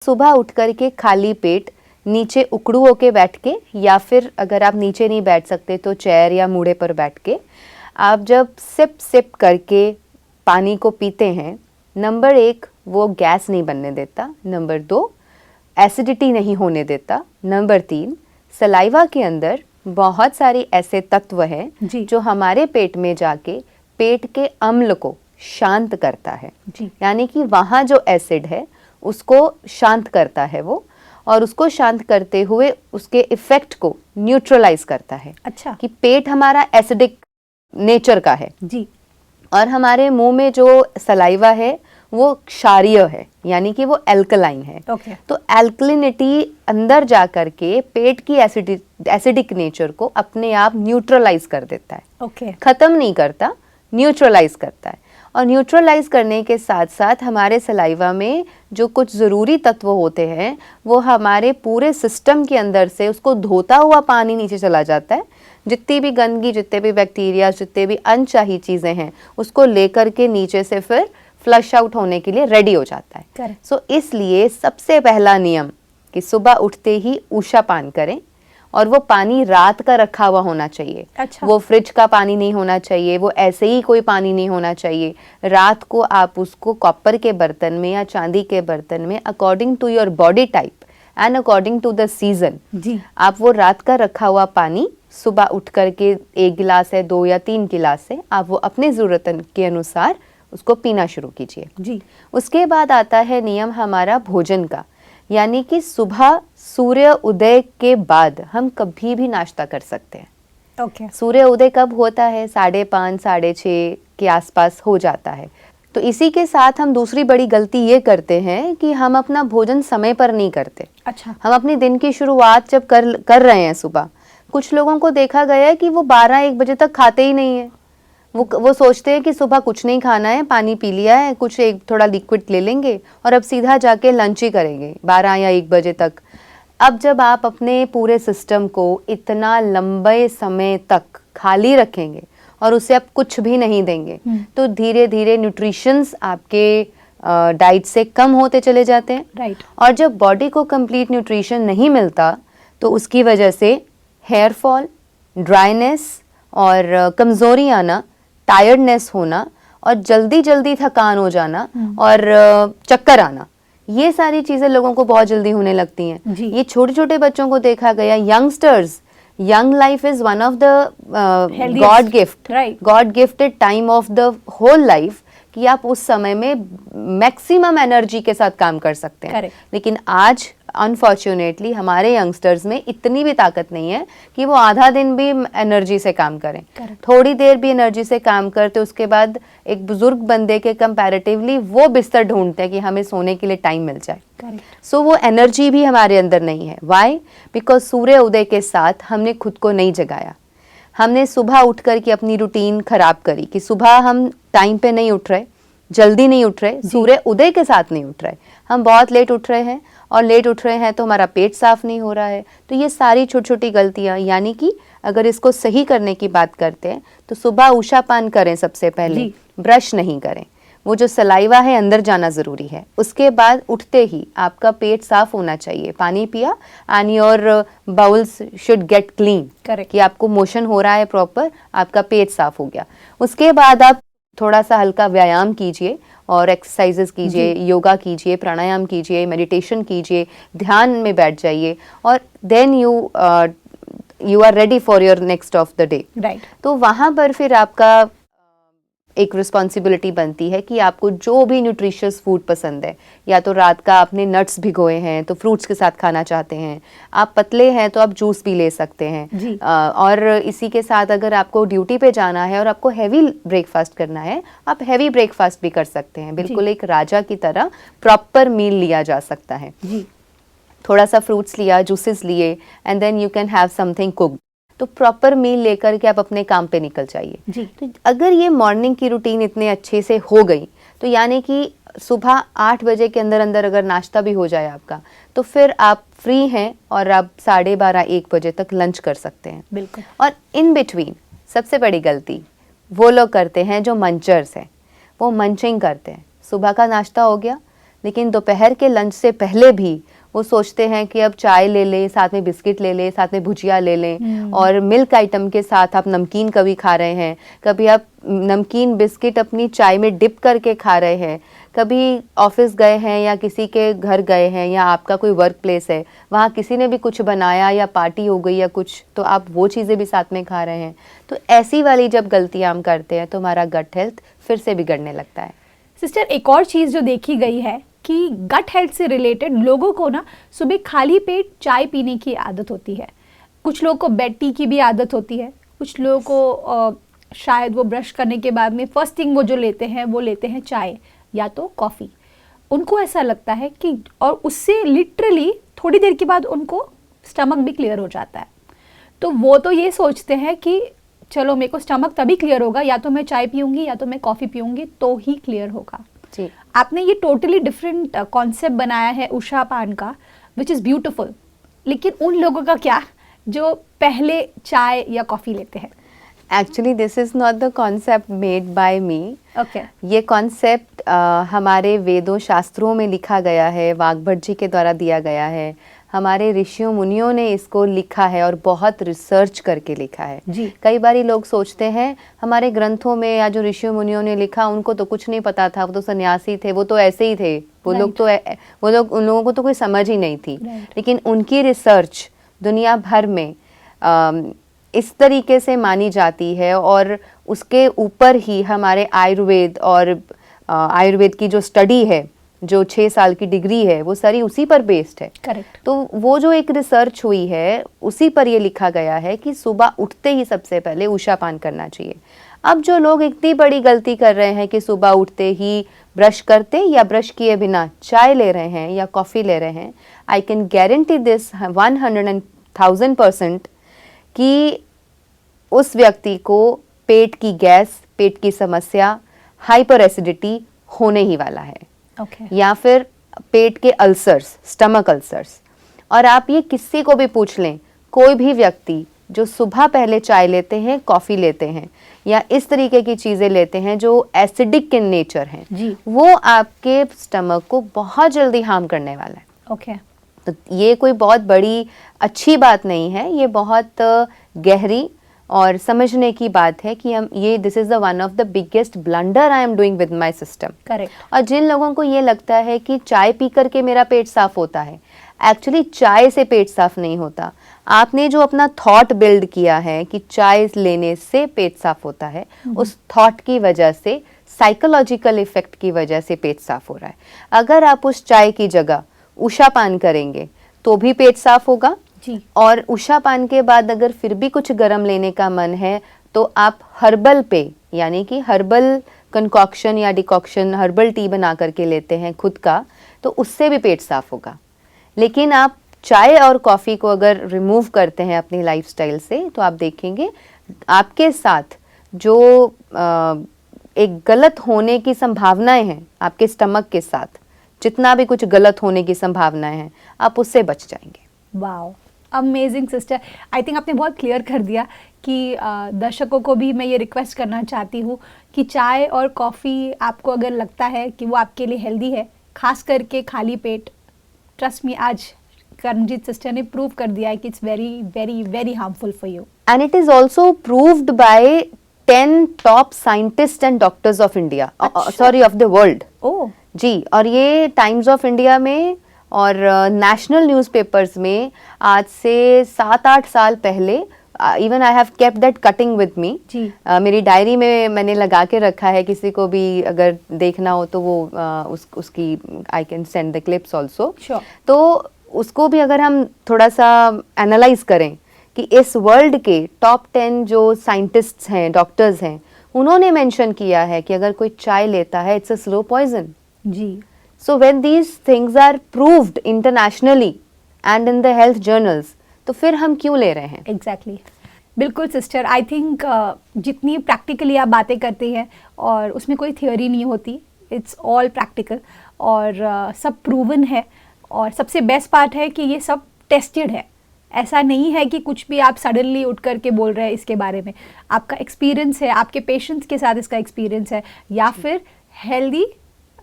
सुबह उठ कर के खाली पेट नीचे उकड़ू होके बैठ के, या फिर अगर आप नीचे नहीं बैठ सकते तो चेयर या मूढ़े पर बैठ के आप जब सिप सिप करके पानी को पीते हैं, नंबर 1 वो गैस नहीं बनने देता, नंबर 2 एसिडिटी नहीं होने देता, नंबर 3 सलाइवा के अंदर बहुत सारे ऐसे तत्व हैं जो हमारे पेट में जाके पेट के अम्ल को शांत करता है। यानी कि वहाँ जो एसिड है उसको शांत करता है वो, और उसको शांत करते हुए उसके इफेक्ट को न्यूट्रलाइज करता है। अच्छा। कि पेट हमारा एसिडिक नेचर का है जी, और हमारे मुंह में जो सलाइवा है वो क्षारीय है, यानी कि वो एल्कलाइन है। तो एल्कलिनिटी अंदर जा करके पेट की एसिडिक नेचर को अपने आप न्यूट्रलाइज कर देता है। खत्म नहीं करता, न्यूट्रलाइज करता है। और न्यूट्रलाइज करने के साथ साथ हमारे सलाइवा में जो कुछ ज़रूरी तत्व होते हैं वो हमारे पूरे सिस्टम के अंदर से उसको धोता हुआ पानी नीचे चला जाता है। जितनी भी गंदगी, जितने भी बैक्टीरिया, जितने भी अनचाही चीज़ें हैं उसको लेकर के नीचे से फिर फ्लश आउट होने के लिए रेडी हो जाता है। सो इसलिए सबसे पहला नियम कि सुबह उठते ही ऊषा पान करें, और वो पानी रात का रखा हुआ होना चाहिए। अच्छा। वो फ्रिज का पानी नहीं होना चाहिए, वो ऐसे ही कोई पानी नहीं होना चाहिए। रात को आप उसको कॉपर के बर्तन में या चांदी के बर्तन में according to your body type and according to the season आप वो रात का रखा हुआ पानी सुबह उठ करके 1 गिलास है, 2 या 3 गिलास है, आप वो अपने ज़रूरत के अनुसार उसको पीना शुरू कीजिए। उसके बाद आता है नियम हमारा भोजन का, यानी कि सुबह सूर्य उदय के बाद हम कभी भी नाश्ता कर सकते हैं। सूर्य उदय कब होता है? 5:30, 6:30 के आसपास हो जाता है। तो इसी के साथ हम दूसरी बड़ी गलती ये करते हैं कि हम अपना भोजन समय पर नहीं करते। अच्छा। हम अपनी दिन की शुरुआत जब कर रहे हैं सुबह, कुछ लोगों को देखा गया है कि वो 12-1 बजे तक खाते ही नहीं है। वो सोचते हैं कि सुबह कुछ नहीं खाना है, पानी पी लिया है, कुछ एक थोड़ा लिक्विड ले लेंगे और अब सीधा जाके लंच ही करेंगे 12 या 1 बजे तक। अब जब आप अपने पूरे सिस्टम को इतना लंबे समय तक खाली रखेंगे और उसे आप कुछ भी नहीं देंगे तो धीरे धीरे न्यूट्रिशंस आपके डाइट से कम होते चले जाते हैं। और जब बॉडी को कंप्लीट न्यूट्रिशन नहीं मिलता तो उसकी वजह से हेयर फॉल, ड्राइनेस और कमज़ोरी आना, टायर्डनेस होना और जल्दी जल्दी थकान हो जाना और चक्कर आना, ये सारी चीज़ें लोगों को बहुत जल्दी होने लगती हैं। ये छोटे छोटे बच्चों को देखा गया, youngsters, young life is one of the God gifted time of the whole life, कि आप उस समय में मैक्सिमम एनर्जी के साथ काम कर सकते हैं। लेकिन आज अनफॉर्चुनेटली हमारे यंगस्टर्स में इतनी भी ताकत नहीं है कि वो आधा दिन भी एनर्जी से काम करें। थोड़ी देर भी एनर्जी से काम करते उसके बाद एक बुजुर्ग बंदे के कंपैरेटिवली वो बिस्तर ढूंढते हैं कि हमें सोने के लिए टाइम मिल जाए। सो वो एनर्जी भी हमारे अंदर नहीं है। वाई? बिकॉज सूर्य उदय के साथ हमने खुद को नहीं जगाया। हमने सुबह उठ कर के अपनी रूटीन खराब करी कि सुबह हम टाइम पे नहीं उठ रहे, जल्दी नहीं उठ रहे, सूर्य उदय के साथ नहीं उठ रहे, हम बहुत लेट उठ रहे हैं और लेट उठ रहे हैं तो हमारा पेट साफ नहीं हो रहा है। तो ये सारी छोटी छोटी गलतियां, यानी कि अगर इसको सही करने की बात करते हैं तो सुबह ऊषा पान करें, सबसे पहले ब्रश नहीं करें, वो जो सलाइवा है अंदर जाना ज़रूरी है। उसके बाद उठते ही आपका पेट साफ होना चाहिए, पानी पिया and your bowls should get clean, कि आपको मोशन हो रहा है प्रॉपर, आपका पेट साफ हो गया। उसके बाद आप थोड़ा सा हल्का व्यायाम कीजिए और एक्सरसाइजेस कीजिए, योगा कीजिए, प्राणायाम कीजिए, मेडिटेशन कीजिए, ध्यान में बैठ जाइए और then you are ready for your next of the day. तो वहाँ पर फिर आपका एक रिस्पॉन्सिबिलिटी बनती है कि आपको जो भी न्यूट्रिशियस फूड पसंद है, या तो रात का आपने नट्स भिगोए हैं तो फ्रूट्स के साथ खाना चाहते हैं, आप पतले हैं तो आप जूस भी ले सकते हैं। और इसी के साथ अगर आपको ड्यूटी पे जाना है और आपको हैवी ब्रेकफास्ट करना है, आप हैवी ब्रेकफास्ट भी कर सकते हैं। बिल्कुल एक राजा की तरह प्रॉपर मील लिया जा सकता है। थोड़ा सा फ्रूट्स लिया, जूसेस लिए and then you can have something cooked. तो प्रॉपर मील लेकर के आप अपने काम पे निकल जाइए। तो अगर ये मॉर्निंग की रूटीन इतने अच्छे से हो गई तो यानी कि सुबह 8 बजे के अंदर अंदर अगर नाश्ता भी हो जाए आपका, तो फिर आप फ्री हैं और आप 12:30-1 बजे तक लंच कर सकते हैं। बिल्कुल। और इन बिटवीन सबसे बड़ी गलती वो लोग करते हैं जो मंचर्स हैं, वो मंचिंग करते हैं। सुबह का नाश्ता हो गया, लेकिन दोपहर के लंच से पहले भी वो सोचते हैं कि अब चाय ले लें, साथ में बिस्किट ले लें, साथ में भुजिया ले लें, और मिल्क आइटम के साथ आप नमकीन कभी खा रहे हैं, कभी आप नमकीन बिस्किट अपनी चाय में डिप करके खा रहे हैं, कभी ऑफिस गए हैं या किसी के घर गए हैं या आपका कोई वर्क प्लेस है, वहाँ किसी ने भी कुछ बनाया या पार्टी हो गई या कुछ, तो आप वो चीज़ें भी साथ में खा रहे हैं। तो ऐसी वाली जब गलतियाँ हम करते हैं तो हमारा गट हेल्थ फिर से बिगड़ने लगता है। सिस्टर, एक और चीज़ जो देखी गई है कि गट हेल्थ से रिलेटेड लोगों को ना सुबह खाली पेट चाय पीने की आदत होती है, कुछ लोगों को बेड टी की भी आदत होती है, कुछ लोगों को शायद वो ब्रश करने के बाद में फर्स्ट थिंग वो जो लेते हैं वो लेते हैं चाय या तो कॉफ़ी। उनको ऐसा लगता है कि, और उससे लिटरली थोड़ी देर के बाद उनको स्टमक भी क्लियर हो जाता है। तो वो तो ये सोचते हैं कि चलो मेरे को स्टमक तभी क्लियर होगा, या तो मैं चाय पीऊँगी या तो मैं कॉफ़ी पीऊँगी तो ही क्लियर होगा। जी, आपने ये टोटली डिफरेंट कॉन्सेप्ट बनाया है उषा पान का, विच इज़ ब्यूटिफुल। लेकिन उन लोगों का क्या जो पहले चाय या कॉफ़ी लेते हैं? Actually this is not the concept made by me. Okay, ये कॉन्सेप्ट हमारे वेदों शास्त्रों में लिखा गया है, वाग्भट जी के द्वारा दिया गया है। हमारे ऋषियों मुनियों ने इसको लिखा है और बहुत रिसर्च करके लिखा है जी। कई बारी लोग सोचते हैं हमारे ग्रंथों में या जो ऋषियों मुनियों ने लिखा उनको तो कुछ नहीं पता था, वो तो सन्यासी थे, वो तो ऐसे ही थे, वो लोग तो वो लोग, उन लोगों को तो कोई समझ ही नहीं थी। लेकिन उनकी रिसर्च दुनिया भर में इस तरीके से मानी जाती है, और उसके ऊपर ही हमारे आयुर्वेद और आयुर्वेद की जो स्टडी है, जो 6 साल की डिग्री है, वो सारी उसी पर बेस्ड है। करेक्ट। तो वो जो एक रिसर्च हुई है उसी पर ये लिखा गया है कि सुबह उठते ही सबसे पहले उषा पान करना चाहिए। अब जो लोग इतनी बड़ी गलती कर रहे हैं कि सुबह उठते ही ब्रश करते या ब्रश किए बिना चाय ले रहे हैं या कॉफ़ी ले रहे हैं, आई कैन गारंटी दिस 100,000% कि उस व्यक्ति को पेट की गैस, पेट की समस्या, हाइपर एसिडिटी होने ही वाला है। या फिर पेट के अल्सर्स, स्टमक अल्सर्स। और आप ये किसी को भी पूछ लें, कोई भी व्यक्ति जो सुबह पहले चाय लेते हैं, कॉफ़ी लेते हैं या इस तरीके की चीज़ें लेते हैं जो एसिडिक इन नेचर हैं, वो आपके स्टमक को बहुत जल्दी हार्म करने वाला है। ओके। तो ये कोई बहुत बड़ी अच्छी बात नहीं है, ये बहुत गहरी और समझने की बात है कि हम ये this is the one of the biggest blunder I am doing with my system. Correct. और जिन लोगों को ये लगता है कि चाय पी करके मेरा पेट साफ होता है, एक्चुअली चाय से पेट साफ नहीं होता। आपने जो अपना थॉट बिल्ड किया है कि चाय लेने से पेट साफ होता है, उस थॉट की वजह से, साइकोलॉजिकल इफेक्ट की वजह से पेट साफ हो रहा है। अगर आप उस चाय की जगह उषा पान करेंगे तो भी पेट साफ होगा जी। और उषा पान के बाद अगर फिर भी कुछ गर्म लेने का मन है तो आप हर्बल पे, यानी कि हर्बल कंकॉक्शन या डिकॉक्शन, हर्बल टी बना करके लेते हैं खुद का, तो उससे भी पेट साफ होगा। लेकिन आप चाय और कॉफ़ी को अगर रिमूव करते हैं अपनी लाइफस्टाइल से, तो आप देखेंगे आपके साथ जो एक गलत होने की संभावनाएं हैं, आपके स्टमक के साथ जितना भी कुछ गलत होने की संभावनाएं हैं, आप उससे बच जाएंगे। Wow, amazing sister. I think आपने बहुत क्लियर कर दिया कि दर्शकों को भी मैं ये रिक्वेस्ट करना चाहती हूँ कि चाय और कॉफ़ी आपको अगर लगता है कि वो आपके लिए हेल्दी है, खास करके खाली पेट, ट्रस्ट मी आज करणजीत सिस्टर ने प्रूव कर दिया है कि it's very very very harmful for you. And it is also proved by 10 top scientist and doctors of India, sorry of the world. Oh जी, और ये टाइम्स ऑफ इंडिया में और नेशनल न्यूज़पेपर्स में आज से 7-8 साल पहले, even I have kept that cutting with me. मेरी डायरी में मैंने लगा के रखा है, किसी को भी अगर देखना हो तो वो उसकी I can send the clips also. तो उसको भी अगर हम थोड़ा सा एनालाइज करें कि इस वर्ल्ड के टॉप 10 जो साइंटिस्ट्स हैं, डॉक्टर्स हैं, उन्होंने मेंशन किया है कि अगर कोई चाय लेता है इट्स अ स्लो पॉइजन। जी। So when these things are proved internationally and in the health journals, तो फिर हम क्यों ले रहे हैं? Exactly. बिल्कुल सिस्टर, आई थिंक जितनी प्रैक्टिकली आप बातें करते हैं और उसमें कोई थियोरी नहीं होती, इट्स ऑल प्रैक्टिकल और सब प्रूवन है। और सबसे बेस्ट पार्ट है कि ये सब टेस्टेड है। ऐसा नहीं है कि कुछ भी आप सडनली उठ करके बोल रहे हैं इसके बारे में। आपका एक्सपीरियंस है, आपके पेशेंट्स के साथ इसका एक्सपीरियंस है, या फिर हेल्दी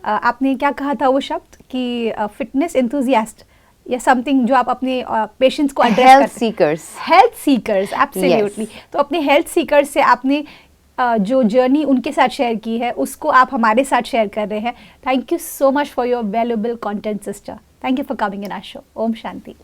आपने क्या कहा था वो शब्द कि फिटनेस एंथुजियास्ट या समथिंग जो आप अपने पेशेंट्स को address health seekers, health seekers, absolutely. तो अपने हेल्थ सीकर्स से आपने जो जर्नी उनके साथ शेयर की है उसको आप हमारे साथ शेयर कर रहे हैं। Thank you so much for your valuable content sister. Thank you for coming in our show. ओम शांति।